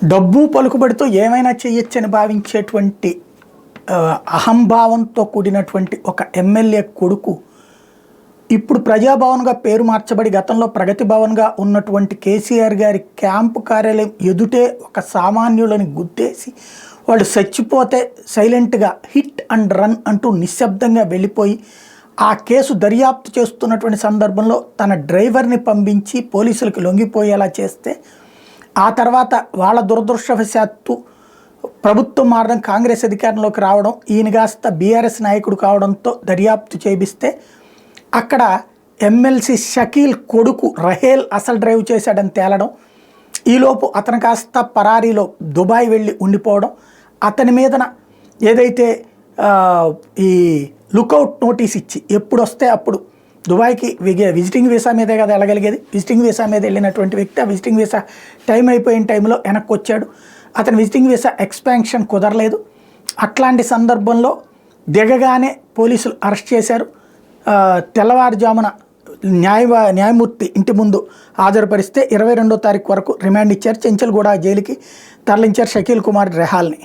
డబ్బు పలుకుబడితో ఏమైనా చేయొచ్చని భావించేటువంటి అహంభావంతో కూడినటువంటి ఒక ఎమ్మెల్యే కొడుకు ఇప్పుడు ప్రజాభవన్గా పేరు మార్చబడి గతంలో ప్రగతి భవన్గా ఉన్నటువంటి కేసీఆర్ గారి క్యాంపు కార్యాలయం ఎదుటే ఒక సామాన్యులని గుద్దేసి వాళ్ళు చచ్చిపోతే సైలెంట్గా హిట్ అండ్ రన్ అంటూ నిశ్శబ్దంగా వెళ్ళిపోయి ఆ కేసు దర్యాప్తు చేస్తున్నటువంటి సందర్భంలో తన డ్రైవర్ని పంపించి పోలీసులకు లొంగిపోయేలా చేస్తే ఆ తర్వాత వాళ్ళ దురదృష్టవశాత్తు ప్రభుత్వం మారడం, కాంగ్రెస్ అధికారంలోకి రావడం, ఈయన కాస్త బీఆర్ఎస్ నాయకుడు కావడంతో దర్యాప్తు చేపిస్తే అక్కడ ఎమ్మెల్సీ షకీల్ కొడుకు రహేల్ అసలు డ్రైవ్ చేశాడని తేలడం, ఈలోపు అతను కాస్త పరారీలో దుబాయ్ వెళ్ళి ఉండిపోవడం, అతని మీదన ఏదైతే ఈ లుకౌట్ నోటీస్ ఇచ్చి ఎప్పుడు వస్తే అప్పుడు దుబాయ్కి విజిటింగ్ వీసా మీదే కదా వెళ్ళగలిగేది, విజిటింగ్ వీసా మీద వెళ్ళినటువంటి వ్యక్తి ఆ విజిటింగ్ వీసా టైం అయిపోయిన టైంలో వెనక్కి వచ్చాడు. అతని విజిటింగ్ వీసా ఎక్స్పాన్షన్ కుదరలేదు. అట్లాంటి సందర్భంలో దిగగానే పోలీసులు అరెస్ట్ చేశారు. తెల్లవారుజామున న్యాయమూర్తి ఇంటి ముందు హాజరుపరిస్తే 22వ తారీఖు వరకు రిమాండ్ ఇచ్చారు. చెంచల్గూడ జైలుకి తరలించారు షకీల్ కుమార్ రెహాల్ని.